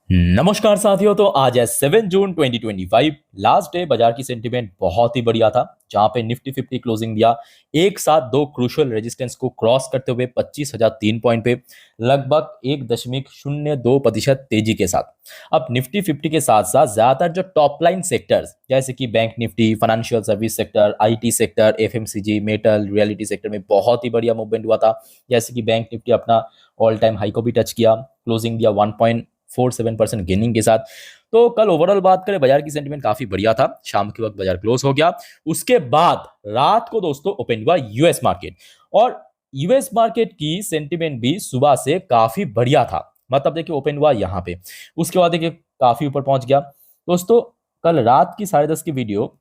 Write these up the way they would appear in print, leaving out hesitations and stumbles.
नमस्कार साथियों। तो आज है 7 जून 2025, लास्ट डे। बाजार की सेंटीमेंट बहुत ही बढ़िया था, जहां पे निफ्टी 50 क्लोजिंग दिया एक साथ दो क्रूशियल रेजिस्टेंस को क्रॉस करते हुए 25,003 पॉइंट पे लगभग 1.02% तेजी के साथ। अब निफ्टी 50 के साथ साथ ज्यादातर जो टॉप लाइन सेक्टर्स जैसे कि bank Nifty, financial service sector, IT sector, FMCG, metal, reality sector में बहुत ही बढ़िया मूवमेंट हुआ था। जैसे कि बैंक निफ्टी अपना ऑल टाइम हाई को भी टच किया, क्लोजिंग दिया 1.47% गेनिंग के साथ। तो कल ओवरऑल बात करें, बाजार की सेंटीमेंट काफी बढ़िया था। शाम के वक्त बाजार क्लोज हो गया। उसके बाद रात को दोस्तों ओपन हुआ यूएस मार्केट, और यूएस मार्केट की सेंटीमेंट भी सुबह से काफी बढ़िया था। मतलब देखिए ओपन हुआ यहाँ पे, उसके बाद देखिए काफी ऊपर पहुंच गया। दोस्तों कल रात की 10:30 की वीडियो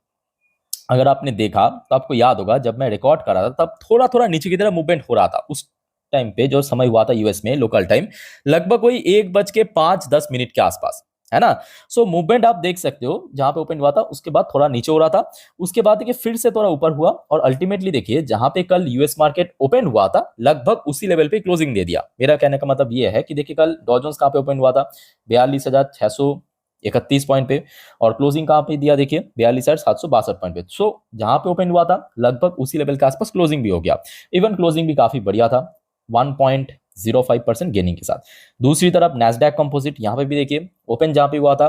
अगर आपने देखा तो आपको याद होगा, जब मैं रिकॉर्ड कर रहा था तब थोड़ा थोड़ा नीचे की तरफ मूवमेंट हो रहा था। उस टाइम पे जो समय हुआ था यूएस में लोकल टाइम, लगभग वही 1:05-10 के आसपास, है ना। सो मूवमेंट आप देख सकते हो, जहां पे ओपन हुआ था उसके बाद थोड़ा नीचे हो रहा था, उसके बाद देखिए फिर से थोड़ा ऊपर हुआ, और अल्टीमेटली देखिए जहां पे कल यूएस मार्केट ओपन हुआ था लगभग उसी लेवल पे क्लोजिंग दे दिया। मेरा कहने का मतलब ये है कि देखिए कल डॉ जोन्स कहां पे ओपन हुआ था, 42,631 पॉइंट पे, और क्लोजिंग कहां पे दिया देखिए 42,762 पॉइंट पे। सो जहां पे ओपन हुआ था लगभग उसी लेवल के आसपास क्लोजिंग भी हो गया। इवन क्लोजिंग भी काफी बढ़िया था, 1.05% गेनिंग के साथ। दूसरी तरफ नैस्डैक कंपोजिट, यहाँ पे भी देखिए ओपन जहां पे हुआ था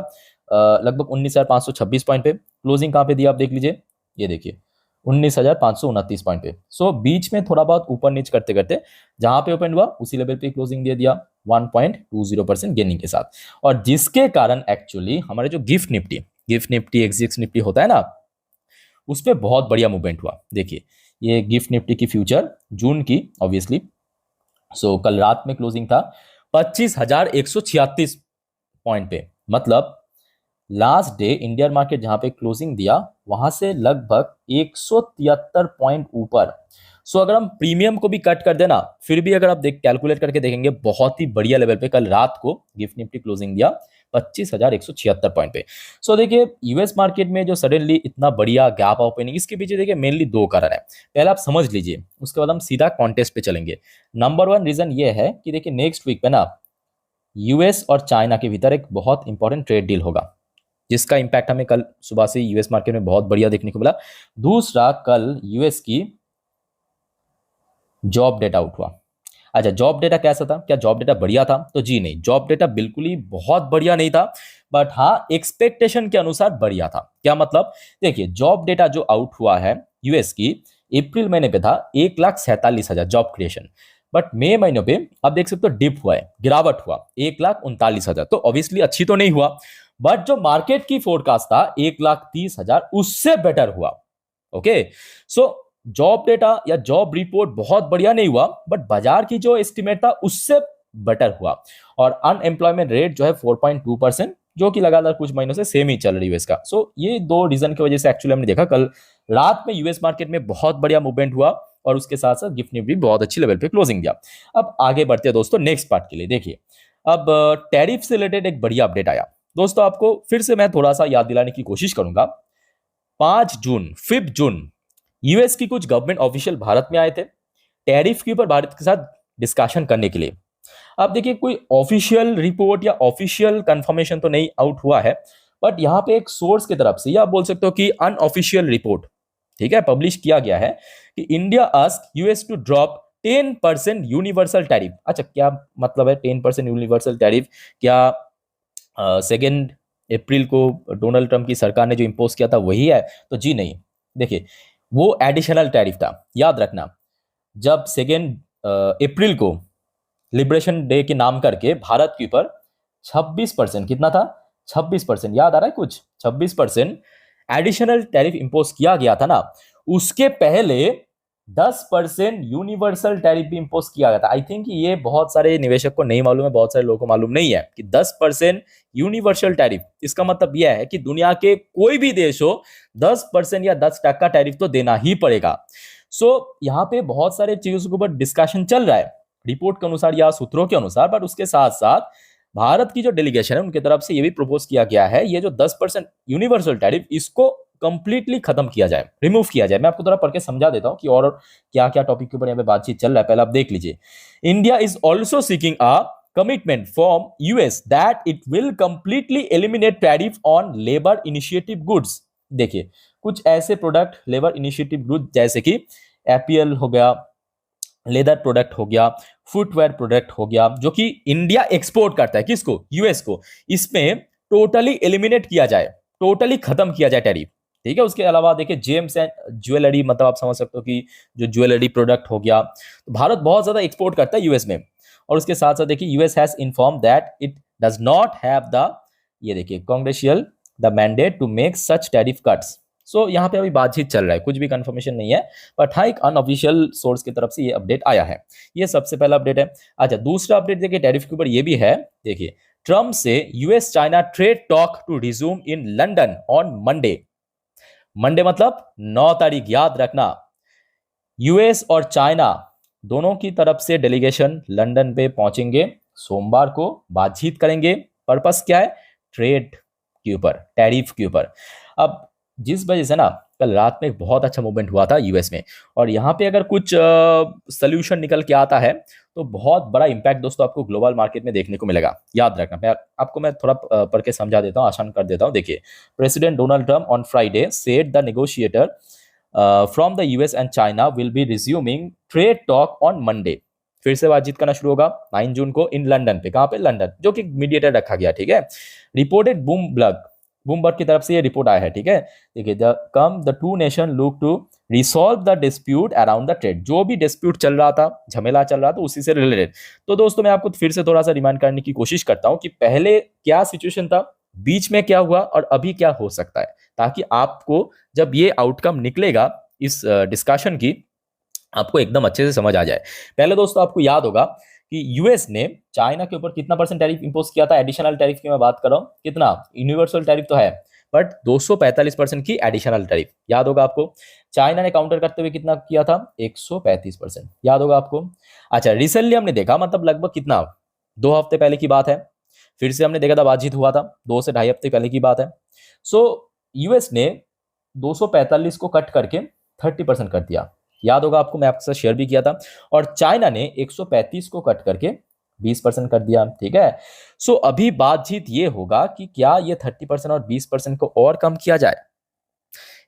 लगभग 19,526 पॉइंट पे, क्लोजिंग कहां पे दिया आप देख लीजिए, ये देखिए 19,529 पॉइंट पे। सो बीच में थोड़ा बहुत ऊपर नीचे करते करते जहां पे ओपन हुआ उसी लेवल पे क्लोजिंग दे दिया 1.20% गेनिंग के साथ। और जिसके कारण एक्चुअली हमारे जो गिफ्ट निफ्टी एक्सिक्स निफ्टी होता है ना, उस पर बहुत बढ़िया मूवमेंट हुआ। देखिए ये गिफ्ट निफ्टी की फ्यूचर जून की ऑब्वियसली। सो कल रात में क्लोजिंग था 25,136 पॉइंट पे। मतलब लास्ट डे इंडियन मार्केट जहां पे क्लोजिंग दिया वहां से लगभग 173 पॉइंट ऊपर। सो अगर हम प्रीमियम को भी कट कर देना, फिर भी अगर आप देख कैलकुलेट करके देखेंगे बहुत ही बढ़िया लेवल पे कल रात को गिफ्ट निफ्टी क्लोजिंग दिया 25,176 पॉइंट पे। सो देखिए यूएस मार्केट में जो सडनली इतना बढ़िया गैप ओपनिंग, इसके पीछे देखिए मेनली दो कारण है। पहले आप समझ लीजिए, उसके बाद हम सीधा कॉन्टेस्ट पे चलेंगे। नंबर वन रीजन ये है कि देखिए नेक्स्ट वीक पे ना यूएस और चाइना के भीतर एक बहुत इंपॉर्टेंट ट्रेड डील होगा, जिसका इंपैक्ट हमें कल सुबह से यूएस मार्केट में बहुत बढ़िया देखने को मिला। दूसरा, कल यूएस की जॉब डेटा आउट हुआ। अच्छा, जॉब डेटा कैसा था? क्या जॉब डेटा बढ़िया था? तो जी नहीं, जॉब डेटा बिल्कुल ही बहुत बढ़िया नहीं था, बट हाँ एक्सपेक्टेशन के अनुसार बढ़िया था। क्या मतलब? देखिए जॉब डेटा जो आउट हुआ है यूएस की अप्रैल महीने पे था 1,47,000 जॉब क्रिएशन, बट मई महीने पे आप देख सकते हो डिप हुआ है, गिरावट हुआ 1,39,000। तो ऑब्वियसली अच्छी तो नहीं हुआ, बट जो मार्केट की फोरकास्ट था 1,30,000 उससे बेटर हुआ। ओके, सो जॉब डेटा या जॉब रिपोर्ट बहुत बढ़िया नहीं हुआ, बट बाजार की जो एस्टिमेट था उससे बेटर हुआ। और अनएम्प्लॉयमेंट रेट जो है 4.2%, जो कि लगातार कुछ महीनों से सेम ही चल रही है इसका। सो ये दो रीजन की वजह से एक्चुअली हमने देखा कल रात में यूएस मार्केट में बहुत बढ़िया मूवमेंट हुआ, और उसके साथ साथ गिफ्ट निफ्टी भी बहुत अच्छी लेवल पे क्लोजिंग दिया। अब आगे बढ़ते हैं दोस्तों नेक्स्ट पार्ट के लिए। देखिए अब टैरिफ से रिलेटेड एक बढ़िया अपडेट आया। दोस्तों आपको फिर से मैं थोड़ा सा याद दिलाने की कोशिश करूंगा। 5 जून यूएस की कुछ गवर्नमेंट ऑफिशियल भारत में आए थे टैरिफ के ऊपर भारत के साथ डिस्कशन करने के लिए। अब देखिए कोई ऑफिशियल रिपोर्ट या ऑफिशियल कंफर्मेशन तो नहीं आउट हुआ है, बट यहां पे एक सोर्स की तरफ से या आप बोल सकते हो कि अनऑफिशियल रिपोर्ट, ठीक है, पब्लिश किया गया है कि India ask US to drop 10% universal tariff. अच्छा, क्या मतलब है 10% यूनिवर्सल टैरिफ? क्या 2 अप्रैल को डोनाल्ड ट्रंप की सरकार ने जो इंपोज किया था वही है? तो जी नहीं, देखिए वो एडिशनल टैरिफ था। याद रखना, जब 2 अप्रैल को लिबरेशन डे के नाम करके भारत के ऊपर 26%, कितना था, 26%, याद आ रहा है कुछ, 26% एडिशनल टैरिफ इंपोज किया गया था ना, उसके पहले 10% यूनिवर्सल टैरिफ भी इंपोज किया गया था। आई थिंक ये बहुत सारे निवेशक को नहीं मालूम है, बहुत सारे लोगों को मालूम नहीं है कि 10% यूनिवर्सल टैरिफ, इसका मतलब यह है कि दुनिया के कोई भी देश हो 10% या 10% टैरिफ तो देना ही पड़ेगा। सो यहाँ पे बहुत सारे चीजों के ऊपर डिस्कशन चल रहा है रिपोर्ट के अनुसार या सूत्रों के अनुसार, बट उसके साथ साथ भारत की जो डेलीगेशन है उनकी तरफ से यह भी प्रपोज किया गया है ये जो 10% यूनिवर्सल टैरिफ, इसको कंप्लीटली खत्म किया जाए, रिमूव किया जाए। मैं आपको थोड़ा पढ़ के समझा देता हूं कि और क्या क्या टॉपिक के ऊपर यहाँ पे बातचीत चल रहा है, पहले आप देख लीजिए। India is also seeking a commitment from US that it will completely eliminate tariff on labor initiative goods। देखिए कुछ ऐसे प्रोडक्ट लेबर इनिशिएटिव गुड्स जैसे कि एपीएल हो गया, लेदर प्रोडक्ट हो गया, फुटवेयर प्रोडक्ट हो गया, जो कि इंडिया एक्सपोर्ट करता है किसको, यूएस को, इसमें टोटली एलिमिनेट किया जाए, टोटली खत्म किया जाए टैरिफ। ठीक है, उसके अलावा देखिए जेम्स एंड ज्वेलरी, मतलब आप समझ सकते हो कि जो ज्वेलरी प्रोडक्ट हो गया, तो भारत बहुत ज्यादा एक्सपोर्ट करता है यूएस में। और उसके साथ साथ देखिए US has inform that it does not have the, ये देखिए congressional the mandate to make such tariff cuts. So यहाँ पे अभी बातचीत चल रहा है, कुछ भी कंफर्मेशन नहीं है, बट हाँ एक अनऑफिशियल सोर्स की तरफ से ये अपडेट आया है। ये सबसे पहला अपडेट है। अच्छा, दूसरा अपडेट देखिए टैरिफ के ऊपर ये भी है। देखिए ट्रम्प से US China trade talk to resume in London on Monday. Monday मतलब 9 तारीख, याद रखना। यूएस और चाइना दोनों की तरफ से डेलीगेशन लंदन पे पहुंचेंगे, सोमवार को बातचीत करेंगे। पर्पस क्या है, ट्रेड के ऊपर, टैरिफ के ऊपर। अब जिस वजह से ना कल रात में एक बहुत अच्छा मूवमेंट हुआ था यूएस में, और यहाँ पे अगर कुछ सोल्यूशन निकल के आता है तो बहुत बड़ा इंपैक्ट दोस्तों आपको ग्लोबल मार्केट में देखने को मिलेगा। याद रखना, मैं थोड़ा पढ़ के समझा देता हूँ, आसान कर देता हूँ। देखिए president Donald Trump on Friday said the negotiator from the US and China will be resuming trade talk on Monday. फिर से बातचीत करना शुरू होगा 9 जून को इन लंदन पे। कहाँ पे, लंदन, जो कि मीडिएटर रखा गया। ठीक है, रिपोर्टेड बूमबर्ग की तरफ से ये रिपोर्ट आया है। ठीक है, देखिए the two nation look to resolve the dispute around the trade. जो भी डिस्प्यूट चल रहा था, झमेला चल रहा था, उसी से रिलेटेड। तो दोस्तों मैं आपको फिर से थोड़ा सा रिमाइंड करने की कोशिश करता हूं कि पहले क्या सिचुएशन था, बीच में क्या हुआ और अभी क्या हो सकता है, ताकि आपको जब ये आउटकम निकलेगा इस डिस्कशन की, आपको एकदम अच्छे से समझ आ जाए। पहले दोस्तों आपको याद होगा कि यूएस ने चाइना के ऊपर कितना % टैरिफ इंपोज किया था। एडिशनल टैरिफ की मैं बात कर रहा हूं, कितना, यूनिवर्सल टैरिफ तो है, बट 245% की एडिशनल टैरिफ, याद होगा आपको। चाइना ने काउंटर करते हुए कितना किया था, 135%, याद होगा आपको। अच्छा, रिसेंटली हमने देखा, मतलब लगभग कितना, 2 हफ्ते पहले की बात है, फिर से हमने देखा था बातचीत हुआ था, 2 से ढाई हफ्ते पहले की बात है। सो यूएस ने 245 को कट करके 30% कर दिया, याद होगा आपको, मैं आपके साथ शेयर भी किया था। और चाइना ने 135 को कट करके 20% कर दिया। ठीक है, सो अभी बातचीत ये होगा कि क्या ये 30% और 20% को और कम किया जाए,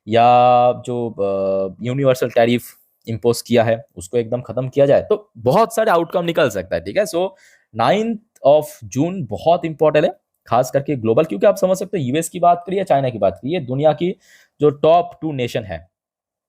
या जो यूनिवर्सल टैरिफ इंपोज किया है उसको एकदम खत्म किया जाए। तो बहुत सारे आउटकम निकल सकता है। ठीक है, सो 9 जून बहुत इंपॉर्टेंट है, खास करके ग्लोबल, क्योंकि आप समझ सकते हो यूएस की बात करिए, चाइना की बात करिए, दुनिया की जो टॉप 2 नेशन है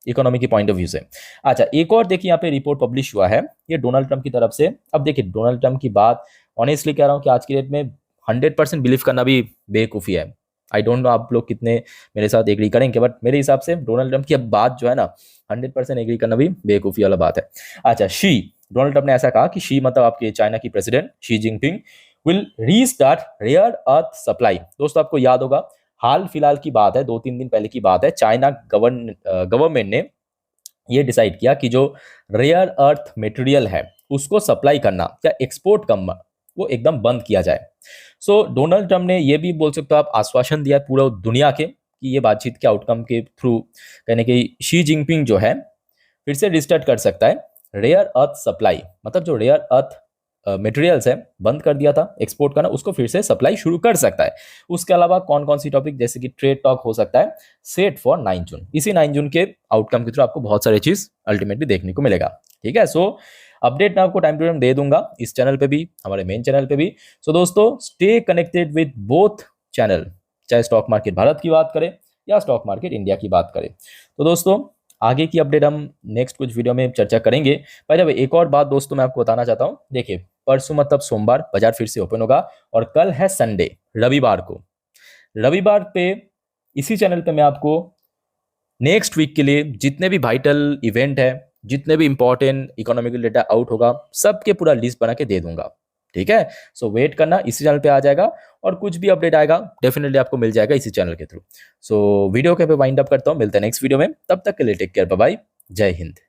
इकोनॉमी की पॉइंट ऑफ व्यू से। अच्छा, एक और देखिए यहाँ पे रिपोर्ट पब्लिश हुआ है, ये डोनाल्ड ट्रंप की तरफ से। अब देखिए डोनाल्ड ट्रंप की बात ऑनेस्टली कह रहा हूँ कि आज की डेट में 100% बिलीव करना भी बेवकूफ़ी है। आई डोंट नो आप लोग कितने मेरे साथ एग्री करेंगे, बट मेरे हिसाब से डोनाल्ड ट्रंप की अब बात जो है ना, 100% एग्री करना भी बेवकूफ़ी वाला बात है। अच्छा, डोनाल्ड ट्रंप ने ऐसा कहा कि मतलब आपके चाइना की president Xi Jinping will restart rare earth supply. दोस्तों आपको याद होगा, हाल फिलहाल की बात है, 2-3 दिन पहले की बात है, चाइना गवर्नमेंट ने ये डिसाइड किया कि जो रेयर अर्थ मटेरियल है उसको सप्लाई करना या एक्सपोर्ट करना वो एकदम बंद किया जाए। सो डोनाल्ड ट्रंप ने ये भी बोल सकते हो आप आश्वासन दिया पूरा दुनिया के कि ये बातचीत के आउटकम के थ्रू कहने की शी जिनपिंग जो है फिर से रिस्टार्ट कर सकता है रेयर अर्थ सप्लाई, मतलब जो रेयर अर्थ मटेरियल्स है बंद कर दिया था एक्सपोर्ट करना, उसको फिर से सप्लाई शुरू कर सकता है। उसके अलावा कौन कौन सी टॉपिक, जैसे कि ट्रेड टॉक हो सकता है सेट फॉर 9 जून। इसी 9 जून के आउटकम के थ्रू आपको बहुत सारी चीज अल्टीमेटली देखने को मिलेगा। ठीक है, सो अपडेट मैं आपको टाइम टू टाइम दे दूंगा, इस चैनल पे भी, हमारे मेन चैनल पे भी। सो दोस्तों stay connected with both channel, चाहे स्टॉक मार्केट भारत की बात करें या स्टॉक मार्केट इंडिया की बात करें। तो दोस्तों आगे की अपडेट हम नेक्स्ट कुछ वीडियो में चर्चा करेंगे। पर एक और बात दोस्तों मैं आपको बताना चाहता हूँ, देखिए परसों मतलब सोमवार बाजार फिर से ओपन होगा, और कल है संडे, रविवार को। रविवार पे इसी चैनल पे मैं आपको नेक्स्ट वीक के लिए जितने भी वाइटल इवेंट है, जितने भी इंपॉर्टेंट इकोनॉमिकल डेटा आउट होगा, सबके पूरा लिस्ट बना के दे दूंगा। ठीक है, सो वेट करना, इसी चैनल पे आ जाएगा, और कुछ भी अपडेट आएगा डेफिनेटली आपको मिल जाएगा इसी चैनल के थ्रू। सो वीडियो के पे वाइंड अप करता हूँ, मिलते हैं नेक्स्ट वीडियो में, तब तक के लिए टेक केयर, बाय बाय, जय हिंद।